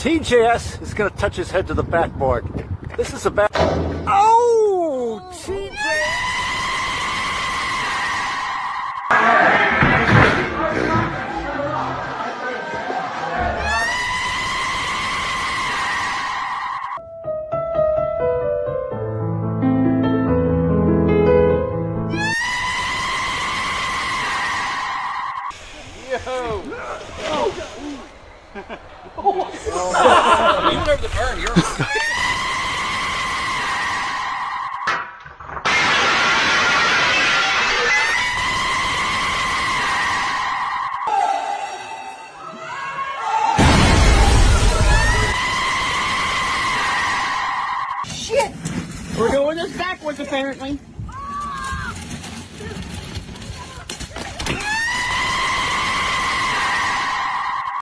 TJS is going to touch his head to the backboard. This is a bad... Oh! TJS! You went over the burn. You're. Shit! We're doing this backwards, apparently.